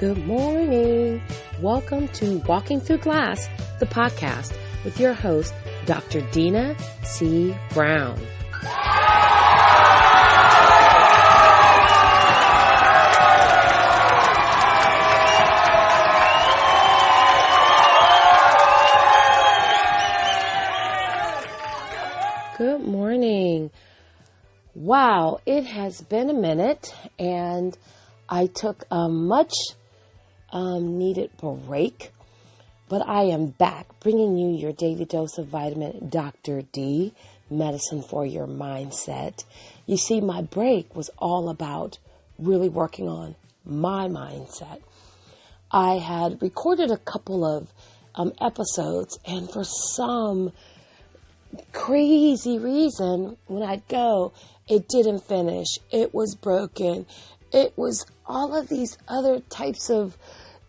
Good morning. Welcome to Walking Through Glass, the podcast with your host, Dr. Dina C. Brown. Good morning. Wow, it has been a minute, and I took a much needed break, but I am back bringing you your daily dose of vitamin Dr. D, medicine for your mindset. You see, my break was all about really working on my mindset. I had recorded a couple of episodes, and for some crazy reason, when I'd go, it didn't finish. It was broken. It was all of these other types of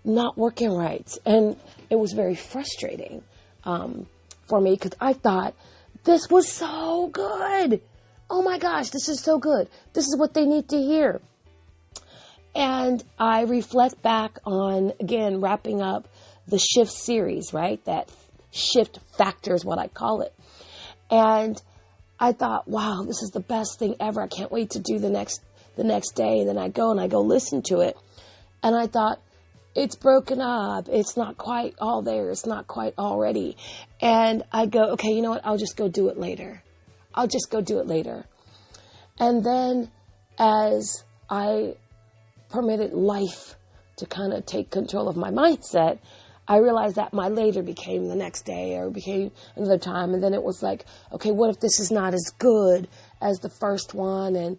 not working right. And it was very frustrating for me because I thought, this was so good. Oh my gosh, this is so good. This is what they need to hear. And I reflect back on, again, wrapping up the S.H.I.F.T series, right? That shift factor is what I call it. And I thought, wow, this is the best thing ever. I can't wait to do the next day. And then I go listen to it. And I thought, it's broken up. It's not quite all there. It's not quite all ready. And I go, okay, you know what? I'll just go do it later. And then as I permitted life to kind of take control of my mindset, I realized that my later became the next day or became another time. And then it was like, okay, what if this is not as good as the first one? And,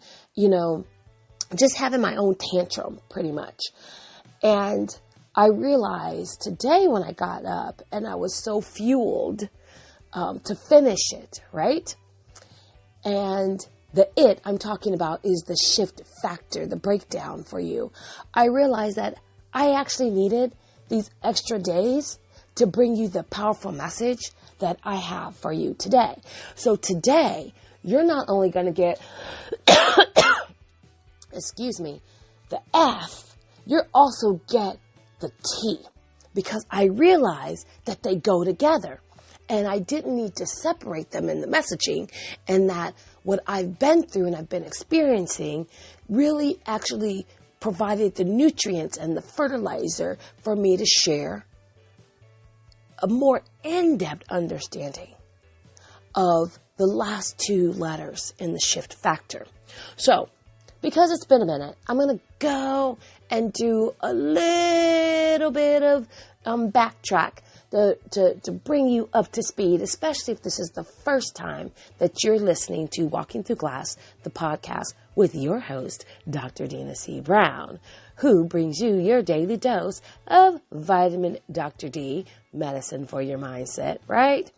just having my own tantrum pretty much. And I realized today when I got up and I was so fueled to finish it, right? And the I'm talking about is the shift factor, the breakdown for you. I realized that I actually needed these extra days to bring you the powerful message that I have for you today. So today, you're not only going to get, the F, you'll also get the T, because I realized that they go together and I didn't need to separate them in the messaging, and that what I've been through and I've been experiencing really actually provided the nutrients and the fertilizer for me to share a more in-depth understanding of the last two letters in the shift factor. So, because it's been a minute, I'm going to go and do a little bit of backtrack to bring you up to speed, especially if this is the first time that you're listening to Walking Through Glass, the podcast with your host, Dr. Dina C. Brown, who brings you your daily dose of vitamin Dr. D, medicine for your mindset, right?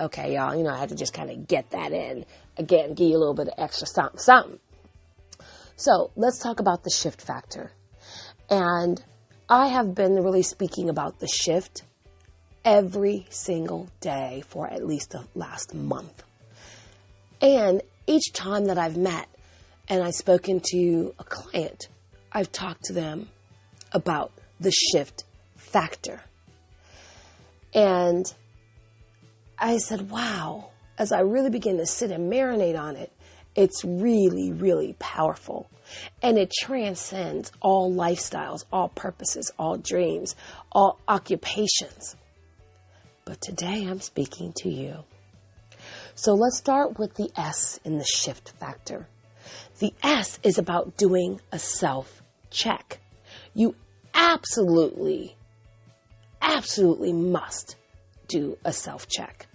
Okay, y'all, I had to just kind of get that in. Again, give you a little bit of extra something. So let's talk about the shift factor. And I have been really speaking about the shift every single day for at least the last month. And each time that I've met and I've spoken to a client, I've talked to them about the shift factor. And I said, wow, as I really begin to sit and marinate on it, it's really, really powerful. And it transcends all lifestyles, all purposes, all dreams, all occupations. But today I'm speaking to you. So let's start with the S in the shift factor. The S is about doing a self-check. You absolutely must do a self-check.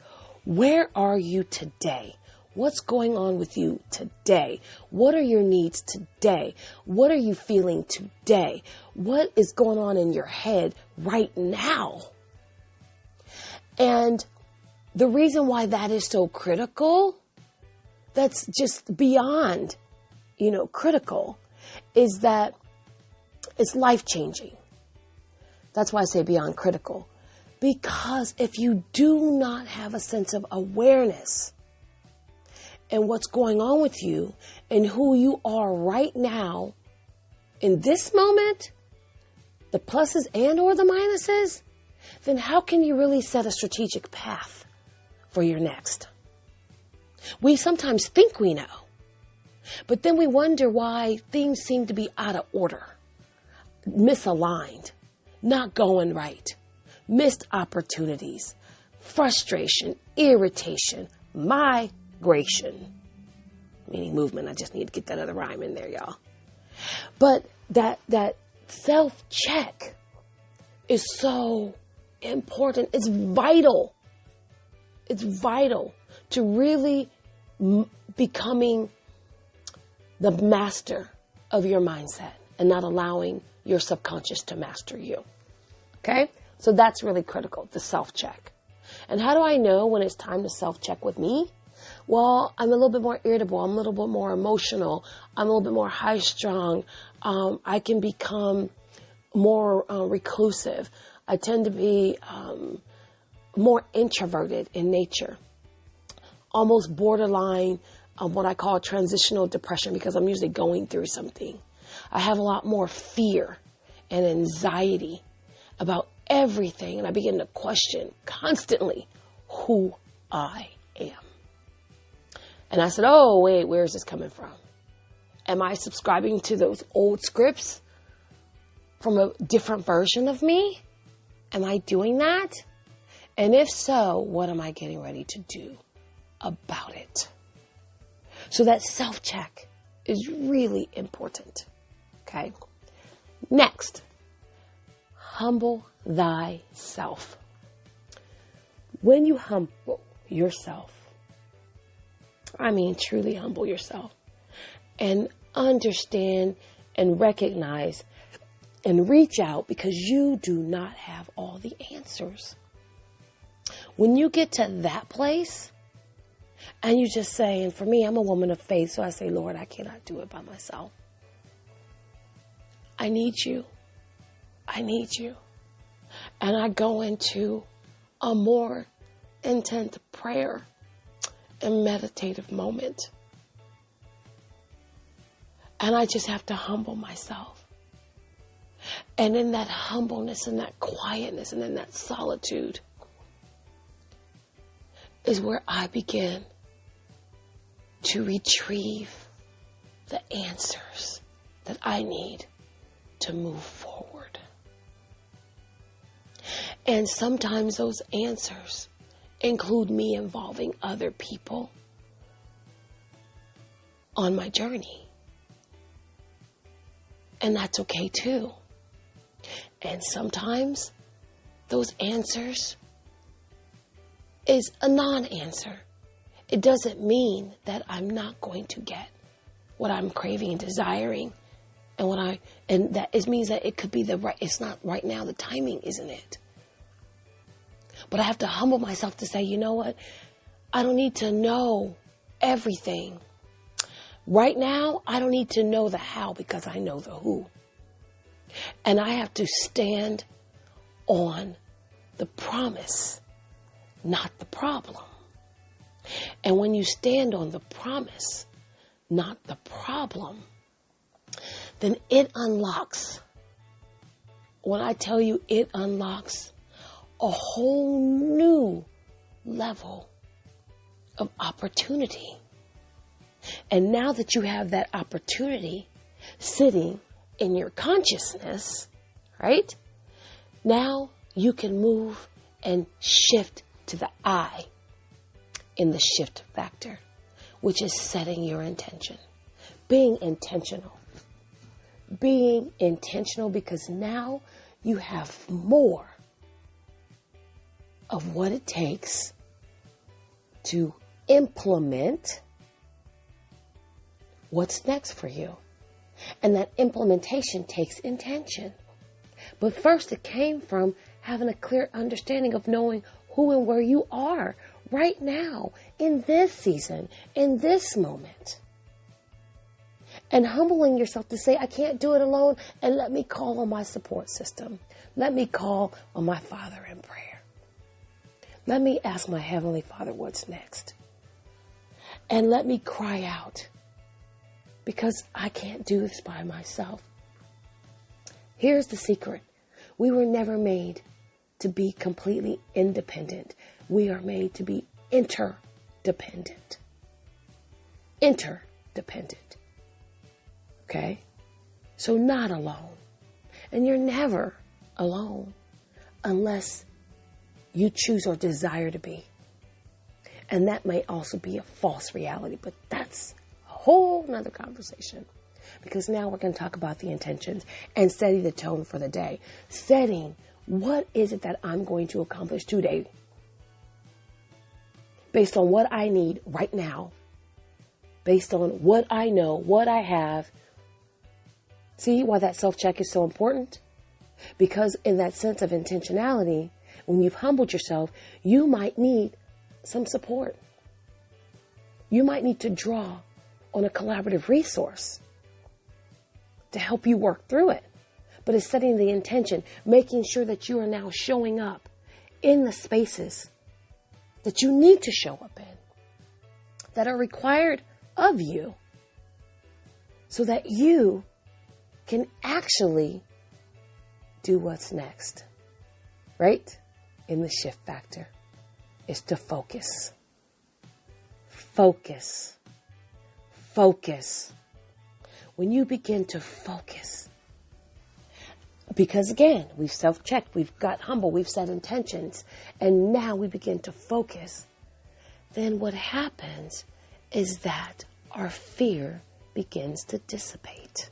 Where are you today? What's going on with you today? What are your needs today? What are you feeling today? What is going on in your head right now? And the reason why that is so critical, that's just beyond, critical, is that it's life-changing. That's why I say beyond critical. Because if you do not have a sense of awareness and what's going on with you and who you are right now in this moment, the pluses and or the minuses, then how can you really set a strategic path for your next? We sometimes think we know, but then we wonder why things seem to be out of order, misaligned, not going right, missed opportunities, frustration, irritation, migration, meaning movement. I just need to get that other rhyme in there, y'all. But that self-check is so important. It's vital. It's vital to really becoming the master of your mindset and not allowing your subconscious to master you. Okay? So that's really critical, the self-check. And how do I know when it's time to self-check with me? Well, I'm a little bit more irritable. I'm a little bit more emotional. I'm a little bit more high-strung. I can become more reclusive. I tend to be more introverted in nature, almost borderline what I call transitional depression, because I'm usually going through something. I have a lot more fear and anxiety about everything, and I begin to question constantly who I am. And I said, oh, wait, where is this coming from? Am I subscribing to those old scripts from a different version of me? Am I doing that? And if so, what am I getting ready to do about it? So that self-check is really important. Okay. Next, humble thyself. When you humble yourself, I mean truly humble yourself, and understand and recognize and reach out, because you do not have all the answers. When you get to that place and you just say, and for me, I'm a woman of faith, so I say, Lord, I cannot do it by myself. I need you. I need you. And I go into a more intense prayer and meditative moment. And I just have to humble myself. And in that humbleness and that quietness and in that solitude is where I begin to retrieve the answers that I need to move forward. And sometimes those answers include me involving other people on my journey. And that's okay too. And sometimes those answers is a non-answer. It doesn't mean that I'm not going to get what I'm craving and desiring, and that it means that it could be the right. It's not right now. The timing isn't it. But I have to humble myself to say, you know what? I don't need to know everything. Right now, I don't need to know the how, because I know the who. And I have to stand on the promise, not the problem. And when you stand on the promise, not the problem, then it unlocks. When I tell you it unlocks a whole new level of opportunity. And now that you have that opportunity sitting in your consciousness, right? Now you can move and shift to the I in the shift factor, which is setting your intention. Being intentional. Being intentional, because now you have more of what it takes to implement what's next for you. And that implementation takes intention. But first it came from having a clear understanding of knowing who and where you are right now, in this season, in this moment. And humbling yourself to say, I can't do it alone, and let me call on my support system. Let me call on my Father in prayer. Let me ask my Heavenly Father what's next. And let me cry out, because I can't do this by myself. Here's the secret We were never made to be completely independent. We are made to be interdependent. Interdependent. Okay? So not alone. And you're never alone unless you choose or desire to be. And that may also be a false reality, but that's a whole nother conversation. Because now we're going to talk about the intentions and setting the tone for the day. Setting, what is it that I'm going to accomplish today? Based on what I need right now. Based on what I know, what I have. See why that self-check is so important? Because in that sense of intentionality, when you've humbled yourself, you might need some support. You might need to draw on a collaborative resource to help you work through it. But it's setting the intention, making sure that you are now showing up in the spaces that you need to show up in, that are required of you, so that you can actually do what's next. Right? In the shift factor is to focus. Focus. Focus. When you begin to focus, because again, we've self-checked, we've got humble, we've set intentions, and now we begin to focus, then what happens is that our fear begins to dissipate.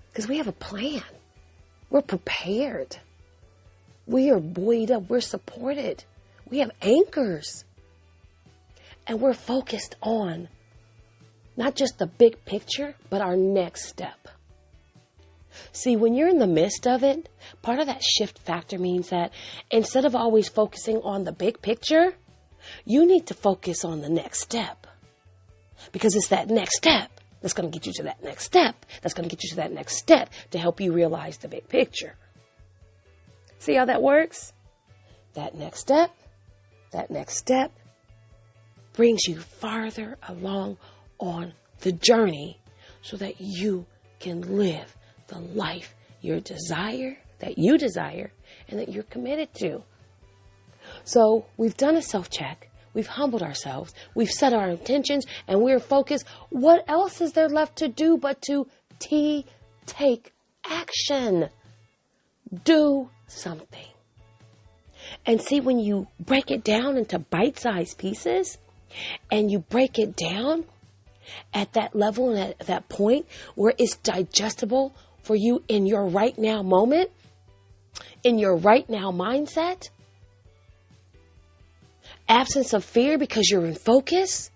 Because we have a plan. We're prepared. We are buoyed up. We're supported. We have anchors. And we're focused on not just the big picture, but our next step. See, when you're in the midst of it, part of that shift factor means that instead of always focusing on the big picture, you need to focus on the next step. Because it's that next step that's going to get you to that next step. That's going to get you to that next step to help you realize the big picture. See how that works? That next step brings you farther along on the journey so that you can live the life that you desire and that you're committed to. So we've done a self-check. We've humbled ourselves. We've set our intentions and we're focused. What else is there left to do but to take action? Do something. And see, when you break it down into bite-sized pieces and you break it down at that level and at that point where it's digestible for you in your right now moment, in your right now mindset, absence of fear because you're in focus,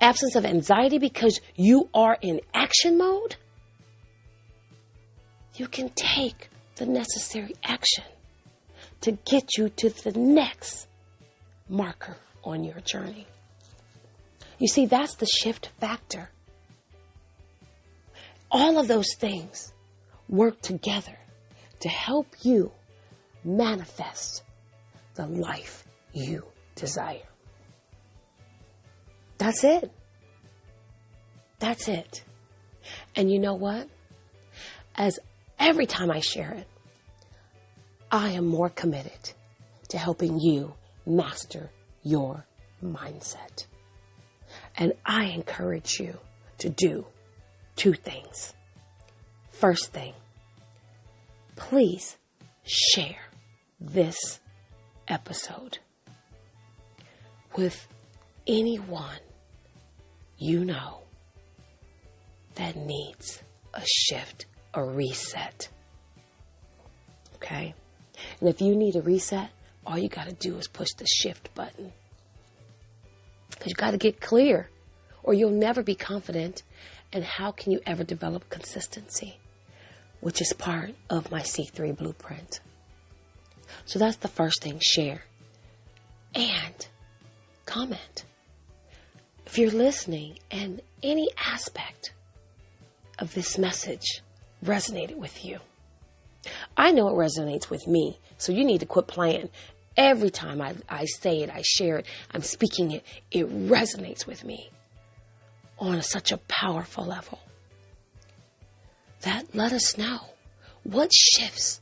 absence of anxiety because you are in action mode, you can take the necessary action to get you to the next marker on your journey. You see, that's the shift factor. All of those things work together to help you manifest the life you desire. That's it. That's it. And you know what? As every time I share it, I am more committed to helping you master your mindset. And I encourage you to do 2 things. First thing, please share this episode with anyone you know that needs a shift, a reset. Okay? And if you need a reset, all you got to do is push the shift button. Because you got to get clear or you'll never be confident. And how can you ever develop consistency, which is part of my C3 blueprint? So that's the first thing, share and comment. If you're listening and any aspect of this message resonated with you, I know it resonates with me, so you need to quit playing. Every time I say it, I share it, I'm speaking it, it resonates with me on such a powerful level. That Let us know. What shifts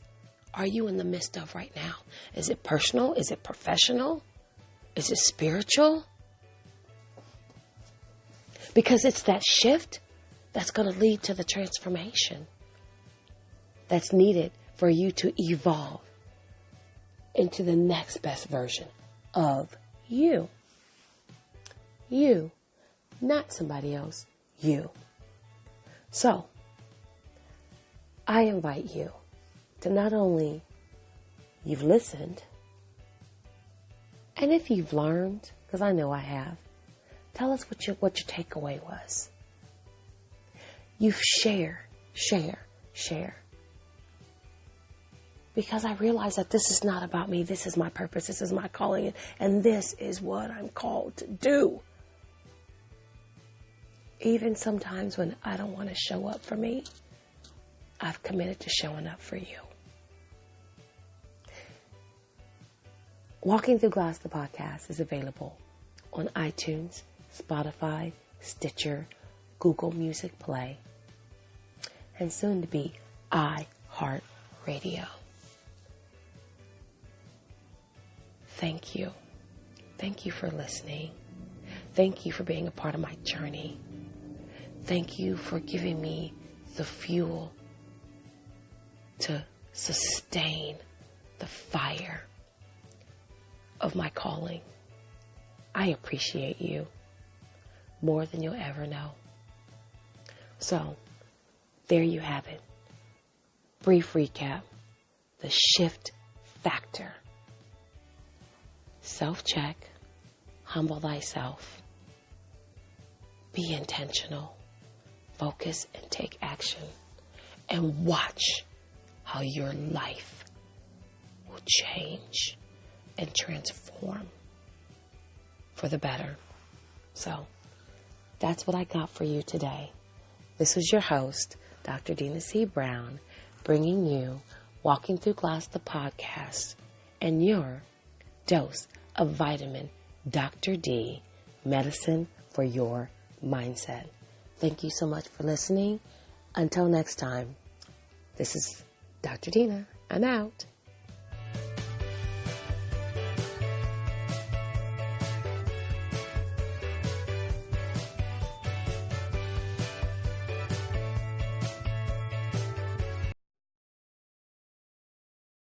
are you in the midst of right now? Is it personal? Is it professional? Is it spiritual? Because it's that shift that's going to lead to the transformation that's needed for you to evolve into the next best version of you. You, not somebody else, you. So, I invite you to not only you've listened, and if you've learned, because I know I have, tell us what your takeaway was. You share. Because I realize that this is not about me. This is my purpose. This is my calling. And this is what I'm called to do. Even sometimes when I don't want to show up for me, I've committed to showing up for you. Walking Through Glass, the podcast, is available on iTunes, Spotify, Stitcher, Google Music Play, and soon to be iHeartRadio. Thank you. Thank you for listening. Thank you for being a part of my journey. Thank you for giving me the fuel to sustain the fire of my calling. I appreciate you more than you'll ever know. So, there you have it. Brief recap. The shift factor. Self-check. Humble thyself. Be intentional. Focus and take action. And watch how your life will change and transform for the better. So, that's what I got for you today. This was your host, Dr. Dina C. Brown, bringing you Walking Through Glass, the podcast, and your dose of vitamin Dr. D, medicine for your mindset. Thank you so much for listening. Until next time, this is Dr. Dina. I'm out.